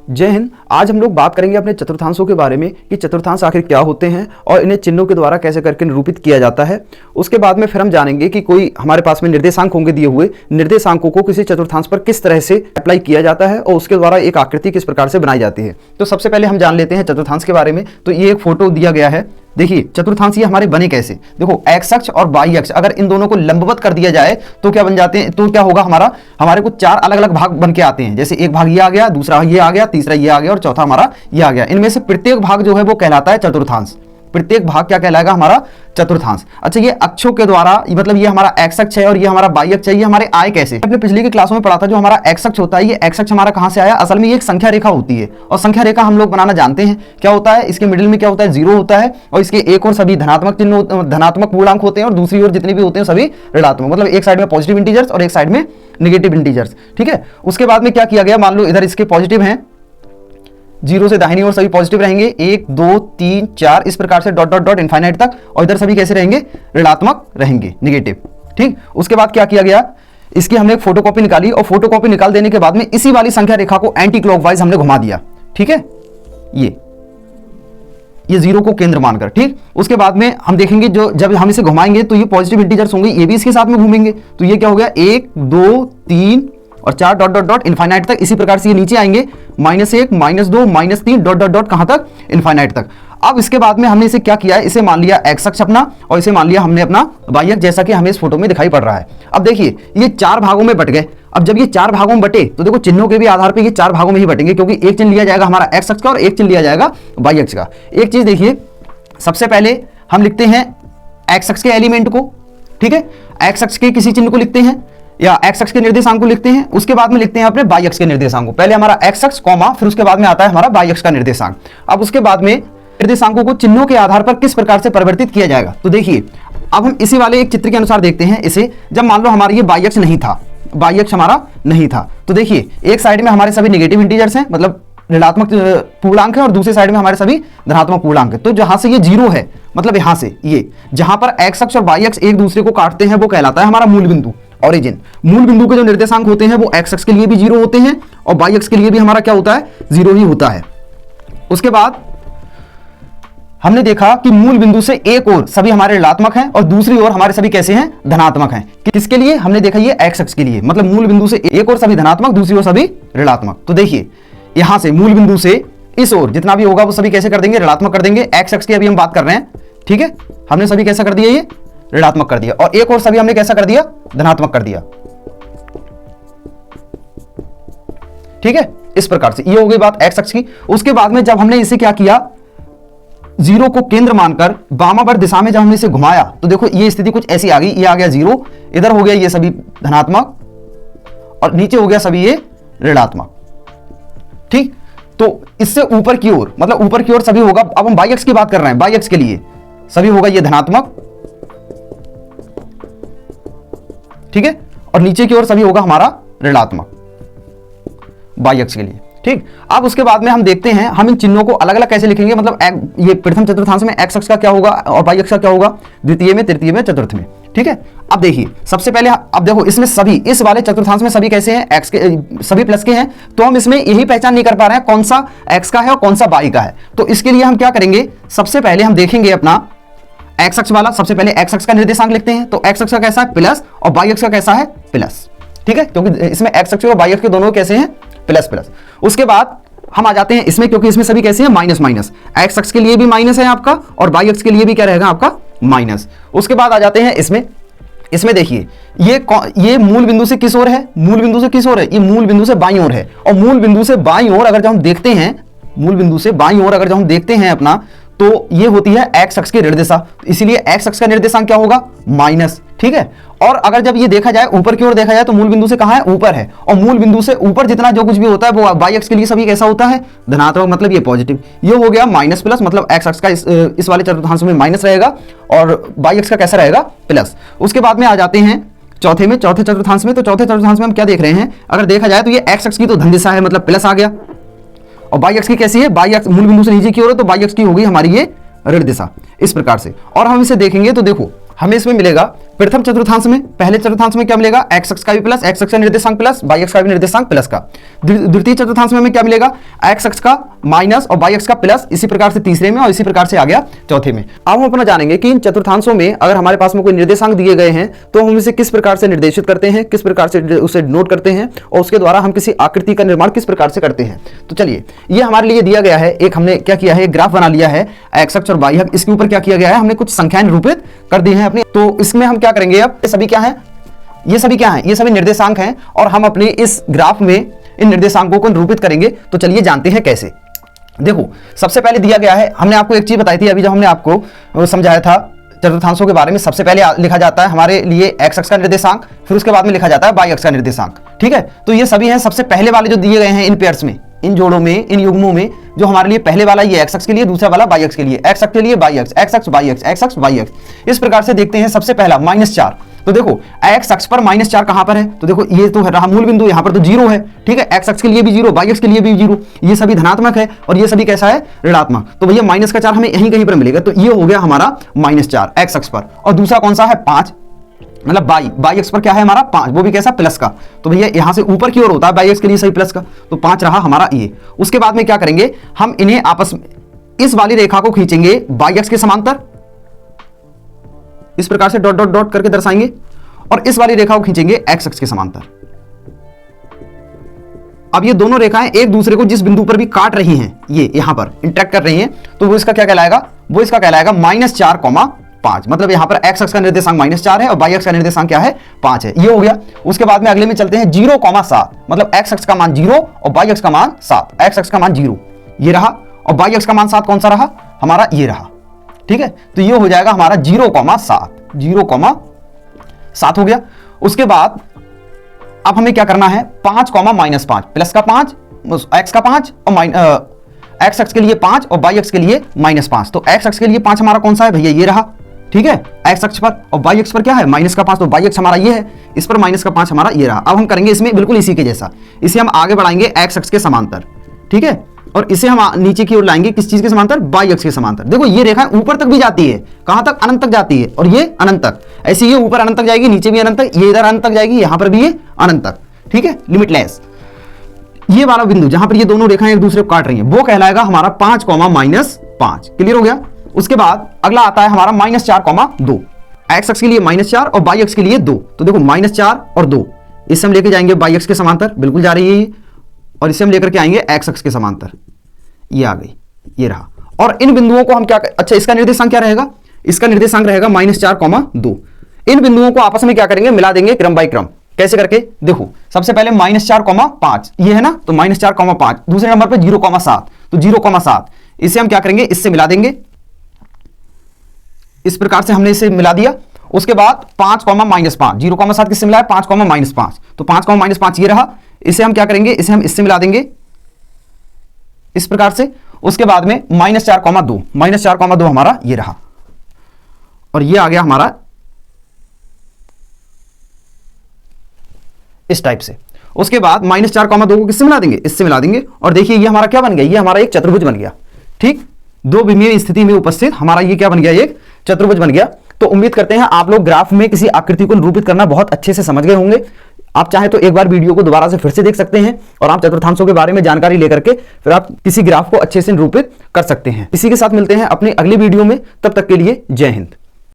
जय हिंद। आज हम लोग बात करेंगे अपने चतुर्थांशों के बारे में कि चतुर्थांश आखिर क्या होते हैं और इन्हें चिन्हों के द्वारा कैसे करके निरूपित किया जाता है। उसके बाद में फिर हम जानेंगे कि कोई हमारे पास में निर्देशांक होंगे दिए हुए, निर्देशांकों को किसी चतुर्थांश पर किस तरह से अप्लाई किया जाता है और उसके द्वारा एक आकृति किस प्रकार से बनाई जाती है। तो सबसे पहले हम जान लेते हैं चतुर्थांश के बारे में। तो ये एक फोटो दिया गया है, देखिए चतुर्थांश ये हमारे बने कैसे। देखो एक्स अक्ष और वाई अक्ष अगर इन दोनों को लंबवत कर दिया जाए तो क्या बन जाते हैं, तो क्या होगा हमारे को चार अलग अलग भाग बन के आते हैं। जैसे एक भाग ये आ गया, दूसरा ये आ गया, तीसरा ये आ गया और चौथा हमारा ये आ गया। इनमें से प्रत्येक भाग जो है वो कहलाता है चतुर्थांश। प्रत्येक भाग क्या कहलाएगा, हमारा चतुर्थांश। अच्छा, ये अक्षों के द्वारा मतलब ये हमारा एक्स अक्ष है और ये हमारा वाई अक्ष है, ये हमारे आए कैसे। अपने पिछली की क्लासों में पढ़ा था, जो हमारा एक्स अक्ष होता है, ये एक्स अक्ष हमारा कहां से आया। असल में ये एक संख्या रेखा होती है और संख्या रेखा हम लोग बनाना जानते हैं। क्या होता है, इसके मिडिल में क्या होता है, जीरो होता है और इसके एक और सभी धनात्मक चिन्ह, धनात्मक पूर्णांक होते हैं और दूसरी ओर जितने भी होते हैं सभी ऋणात्मक। मतलब एक साइड में पॉजिटिव इंटीजर्स और एक साइड में नेगेटिव इंटीजर्स। ठीक है, उसके बाद में क्या किया गया, मान लो इधर इसके पॉजिटिव हैं, जीरो से दाहिनी ओर सभी पॉजिटिव रहेंगे, 1 2 3 4 इस प्रकार से डॉट डॉट डॉट इनफाइनाइट तक, और इधर सभी कैसे रहेंगे, ऋणात्मक रहेंगे, नेगेटिव। ठीक, उसके बाद क्या किया गया, इसकी हमने एक फोटोकॉपी निकाली और फोटोकॉपी निकाल देने के बाद में इसी वाली संख्या रेखा को एंटी क्लॉकवाइज हमने घुमा दिया। ठीक है, ये जीरो को केंद्र मानकर। ठीक, उसके बाद में हम देखेंगे जो जब हम इसे घुमाएंगे तो ये पॉजिटिव इंटीजर्स होंगे, ये भी इसके साथ में घूमेंगे। तो ये क्या हो गया, 1 2 3 और 4 डॉट डॉट डॉट इनफाइनाइट तक। इसी प्रकार से ये नीचे आएंगे, -1 -2 -3 डॉट डॉट डॉट कहां तक, इनफाइनाइट तक। अब इसके बाद में हमने इसे क्या किया है, इसे मान लिया एक्स अक्ष अपना और इसे मान लिया हमने अपना वाई अक्ष, जैसा कि हमें इस फोटो में दिखाई पड़ रहा है। अब देखिए ये चार भागों में बट गए। अब जब ये चार भागों में बटे तो देखो चिन्हों के भी आधार पर ये चार भागों में ही बटेंगे, क्योंकि एक चिन्ह लिया जाएगा हमारा एक्स अक्ष का और एक चिन्ह लिया जाएगा वाई अक्ष का। एक चीज देखिए, सबसे पहले हम लिखते हैं एक्स अक्ष के एलिमेंट को। ठीक है, एक्स अक्ष के किसी चिन्ह को लिखते हैं या एक्स अक्ष के निर्देशांक को लिखते हैं। उसके बाद में लिखते हैं अपने वाई अक्ष के निर्देशांक को। पहले हमारा एक्स अक्ष कॉमा, फिर उसके बाद में आता है हमारा वाई अक्ष का निर्देशांक। अब उसके बाद में निर्देशांकों को चिन्हों के आधार पर किस प्रकार से परिवर्तित किया जाएगा। तो देखिए अब हम इसी वाले एक चित्र के अनुसार देखते हैं इसे। जब मान लो हमारा ये वाई अक्ष नहीं था, वाई अक्ष हमारा नहीं था, तो देखिए एक साइड में हमारे सभी नेगेटिव इंटीजर्स हैं, मतलब ऋणात्मक पूर्णांक है, और दूसरे साइड में हमारे सभी धनात्मक पूर्णांक है। तो जहां से ये जीरो है, मतलब यहां से ये जहां पर एक्स अक्ष और वाई अक्ष एक दूसरे को काटते हैं वो कहलाता है हमारा मूल बिंदु, ओरिजिन। मूल बिंदु के जो निर्देशांक होते हैं वो एक्स अक्ष के लिए भी जीरो होते हैं और वाई अक्ष के लिए भी हमारा क्या होता है, जीरो ही होता है। उसके बाद हमने देखा कि मूल बिंदु से एक ओर सभी हमारे ऋणात्मक हैं और दूसरी ओर हमारे सभी कैसे हैं, धनात्मक हैं। किसके लिए, हमने देखा ये एक्स अक्ष के लिए, मतलब मूल बिंदु से एक ओर सभी धनात्मक, दूसरी ओर सभी ऋणात्मक। तो देखिए यहां से मूल बिंदु से इस ओर जितना भी होगा वो सभी कैसे कर देंगे, ऋणात्मक कर देंगे। एक्स अक्ष की अभी हम बात कर रहे हैं। ठीक है, हमने सभी कैसा कर दिया, ये ऋणात्मक कर दिया, और एक और सभी हमने कैसा कर दिया, धनात्मक कर दिया। ठीक है, इस प्रकार से ये हो गई बात एक्स अक्ष की। उसके बाद में जब हमने इसे क्या किया, जीरो को केंद्र मानकर वामावर्त दिशा में जब हमने इसे घुमाया तो देखो ये स्थिति कुछ ऐसी आ गई। ये आ गया जीरो, इधर हो गया ये सभी धनात्मक और नीचे हो गया सभी ये ऋणात्मक। ठीक, तो इससे ऊपर की ओर, मतलब ऊपर की ओर सभी होगा। अब हम वाई अक्ष की बात कर रहे हैं, वाई अक्ष के लिए सभी होगा ये धनात्मक। ठीक है, और नीचे की ओर सभी होगा हमारा ऋणात्मक वाई अक्ष के लिए। ठीक, अब उसके बाद में हम देखते हैं हम इन चिन्हों को अलग अलग कैसे लिखेंगे। मतलब ये प्रथम चतुर्थांश में एक्स अक्ष का क्या होगा और वाई अक्ष का क्या होगा, द्वितीय में, तृतीय में, चतुर्थ में। ठीक है, अब देखिए सबसे पहले, अब देखो इसमें सभी, इस वाले चतुर्थांश में सभी कैसे हैं, एक्स के सभी प्लस के हैं। तो हम इसमें यही पहचान नहीं कर पा रहे हैं कौन सा एक्स का है और कौन सा वाई का है। तो इसके लिए हम क्या करेंगे, सबसे पहले हम देखेंगे अपना एक्स अक्ष वाला। सबसे पहले एक्स अक्ष का निर्देशांक लिखते हैं। तो एक्स अक्ष का कैसा है, प्लस, और वाई अक्ष का कैसा है, प्लस। ठीक है, क्योंकि इसमें एक्स अक्ष और वाई अक्ष के दोनों कैसे हैं, प्लस प्लस। उसके बाद हम आ जाते हैं इसमें, क्योंकि इसमें सभी कैसे हैं, माइनस माइनस। एक्स अक्ष के लिए भी माइनस है आपका और वाई अक्ष के लिए भी क्या रहेगा आपका, माइनस। उसके बाद आ जाते हैं इसमें देखिए ये मूल बिंदु से किस ओर है, मूल बिंदु से किस ओर है, ये मूल बिंदु से बाईं ओर है। और मूल बिंदु से बाईं ओर अगर जब हम देखते हैं, मूल बिंदु से बाईं ओर अगर जब हम देखते हैं अपना, तो ये होती है एक्स अक्ष की ऋण दिशा। इसलिए एक्स अक्ष का निर्देशांक क्या होगा, माइनस। ठीक है, और अगर जब ये देखा जाए ऊपर की ओर देखा जाए तो मूल बिंदु से कहां है, ऊपर है, और मूल बिंदु से ऊपर जितना जो कुछ भी होता है वो वाई अक्ष के लिए सभी कैसा होता है, धनात्मक, मतलब ये पॉजिटिव। ये हो गया माइनस प्लस, मतलब एक्स अक्ष का इस वाले चतुर्थांश में माइनस रहेगा और वाई अक्ष का कैसा रहेगा, प्लस। उसके बाद में आ जाते हैं चौथे चतुर्थांश में। तो चौथे चतुर्थांश में हम क्या देख रहे हैं, अगर देखा जाए तो ये एक्स अक्ष की तो धन दिशा है, मतलब प्लस आ गया, और वाई अक्ष की कैसी है, वाई अक्ष मूल बिंदु से नीचे की ओर है तो वाई अक्ष की होगी हमारी ये ऋण दिशा, इस प्रकार से। और हम इसे देखेंगे तो देखो हमें इसमें मिलेगा प्रथम चतुर्थांश में, पहले चतुर्थांश में क्या मिलेगा, एक्स अक्ष का भी प्लस, एक्स अक्ष का निर्देशांक प्लस, वाई अक्ष का भी निर्देशांक प्लस का। द्वितीय चतुर्थांश में हमें क्या मिलेगा, एक्स अक्ष का माइनस और वाई अक्ष का प्लस, इसी प्रकार से तीसरे में और इसी प्रकार से आ गया चौथे में। अब हम अपना जानेंगे कि इन चतुर्थांशों में अगर हमारे पास में कोई निर्देशांक दिए गए हैं तो हम इसे किस प्रकार से निर्देशित करते हैं, किस प्रकार से उसे नोट करते हैं और उसके द्वारा हम किसी आकृति का निर्माण किस प्रकार से करते हैं। तो चलिए, ये हमारे लिए दिया गया है, एक हमने क्या किया है, ग्राफ बना लिया है एक्स अक्ष और वाई अक्ष, इसके ऊपर क्या किया गया है, हमने कुछ संख्याएं निरूपित कर दी हैं अपनी। तो इसमें हम क्या करेंगे, अब ये सभी क्या है, ये सभी क्या है, ये सभी निर्देशांक हैं और हम अपने इस ग्राफ में इन निर्देशांकों को निरूपित करेंगे। तो चलिए जानते हैं कैसे। देखो, सबसे पहले दिया गया है, हमने आपको एक चीज बताई थी अभी जब हमने आपको समझाया था चतुर्थांशों के बारे में, सबसे पहले लिखा जाता है हमारे लिए एक्स अक्ष का निर्देशांक, फिर उसके बाद में लिखा जाता है वाई अक्ष का निर्देशांक। ठीक है, तो ये सभी हैं सबसे पहले वाले जो दिए गए हैं इन पेयर्स में, इन जोड़ों में, इन युग्मों में, जो हमारे लिए पहले वाला ये एक्स अक्ष के लिए, दूसरा वाला वाई अक्ष के लिए, एक्स अक्ष के लिए वाई अक्ष, एक्स अक्ष वाई अक्ष, एक्स अक्ष वाई अक्ष। इस प्रकार से देखते हैं। सबसे पहला -4, तो देखो एक्स अक्ष पर -4 कहां पर है, तो देखो ये तो रहा मूल बिंदु, यहां पर तो 0 है। ठीक है, एक्स अक्ष के लिए भी 0, वाई अक्ष के लिए भी 0, ये सभी धनात्मक है और ये सभी कैसा है, ऋणात्मक। तो भैया -4 हमें यहीं कहीं पर मिलेगा, तो ये हो गया हमारा -4 एक्स अक्ष पर। और दूसरा कौन सा है, 5, मतलब वाई अक्ष पर क्या है हमारा 5, वो भी कैसा, प्लस का। तो भैया यहां से ऊपर की ओर होता है वाई अक्ष के लिए सही प्लस का, तो 5 रहा हमारा ये। उसके बाद में क्या करेंगे, हम इन्हें आपस में इस वाली रेखा को खींचेंगे वाई अक्ष के समांतर, इस प्रकार से डॉट डॉट डॉट करके दर्शाएंगे, और इस वाली रेखा को खींचेंगे एक्स अक्ष के समांतर। अब ये दोनों रेखाएं एक दूसरे को जिस बिंदु पर भी काट रही हैं, ये यहां पर इंटरेक्ट कर रही हैं, तो वो इसका क्या कहलाएगा, वो इसका कहलाएगा -4,5। मतलब यहां पर एक्स अक्ष का निर्देशांक -4 है और वाई अक्ष का निर्देशांक क्या है, 5 है। ये हो गया। उसके बाद में अगले में चलते हैं 0,7, मतलब एक्स अक्ष का मान 0 और वाई अक्ष का मान 7। एक्स अक्ष का मान 0 ये रहा और वाई अक्ष का मान 7 कौन सा रहा, हमारा ये रहा। ठीक है, तो ये हो जाएगा हमारा 0,7 हो गया। उसके बाद अब हमें क्या करना है, 5,-5, प्लस का 5, एक्स का 5 और एक्स अक्ष के लिए 5 और वाई अक्ष के लिए -5। तो एक्स अक्ष के लिए 5 हमारा कौन सा है भैया, ये रहा। ठीक है, एक्स अक्ष पर, और वाई अक्ष पर क्या है, -5, तो वाई अक्ष हमारा ये है, इस पर -5 हमारा ये रहा। अब हम करेंगे इसमें बिल्कुल इसी के जैसा, इसे हम आगे बढ़ाएंगे एक्स अक्ष के समांतर। ठीक है, और इसे हम नीचे की ओर लाएंगे किस चीज के समांतर, वाई अक्ष के समांतर। देखो ये रेखा ऊपर तक भी जाती है, कहां तक, अनंत तक जाती है, और ये अनंत तक। ऐसे ये ऊपर अनंत तक जाएगी, नीचे भी अनंत तक, ये इधर अनंत तक जाएगी, यहां पर भी ये अनंत तक। ठीक है, लिमिटलेस। ये वाला बिंदु जहां पर ये दोनों रेखाएं एक दूसरे को काट रही हैं, वो कहलाएगा हमारा 5,-5। क्लियर हो गया। उसके बाद अगला आता है हमारा -4,2। एक्स अक्ष के लिए -4 और वाई अक्ष के लिए 2। तो देखो -4 और 2, इससे हम लेके जाएंगे वाई अक्ष के समांतर, बिल्कुल जा रही है ये, और इसे हम लेकर के आएंगे एक्स अक्ष के समांतर, ये आ गई, ये रहा। और इन बिंदुओं को हम क्या, अच्छा इसका निर्देशांक क्या रहेगा, इसका निर्देशांक रहेगा -4,2। इन बिंदुओं को आपस में क्या करेंगे, मिला देंगे क्रम बाय क्रम। कैसे करके, देखो सबसे पहले -4,5 ये है ना, तो -4,5। दूसरे नंबर पे 0,7, तो 0,7 इसे हम क्या करेंगे, इससे मिला देंगे। इस प्रकार से हमने इसे मिला दिया। उसके बाद 5,-5, 0,7 किससे मिला है, 5,-5, तो 5,-5 ये रहा। इसे हम क्या करेंगे, इसे हम इससे मिला देंगे इस प्रकार से। उसके बाद में -4,2 हमारा ये रहा, और ये आ गया हमारा इस टाइप से। उसके बाद -4,2 को किससे मिला देंगे, इससे मिला देंगे, और देखिए ये हमारा क्या बन गया, ये हमारा एक चतुर्भुज बन गया। ठीक, दो विमीय स्थिति में उपस्थित हमारा ये क्या बन गया, एक चतुर्भुज बन गया। तो उम्मीद करते हैं आप लोग ग्राफ में किसी आकृति को निरूपित करना बहुत अच्छे से समझ गए होंगे। आप चाहे तो एक बार वीडियो को दोबारा से फिर से देख सकते हैं और आप चतुर्थांशों के बारे में जानकारी लेकर के फिर आप किसी ग्राफ को अच्छे से निरूपित कर सकते हैं। इसी के साथ मिलते हैं अपने अगले वीडियो में, तब तक के लिए जय हिंद।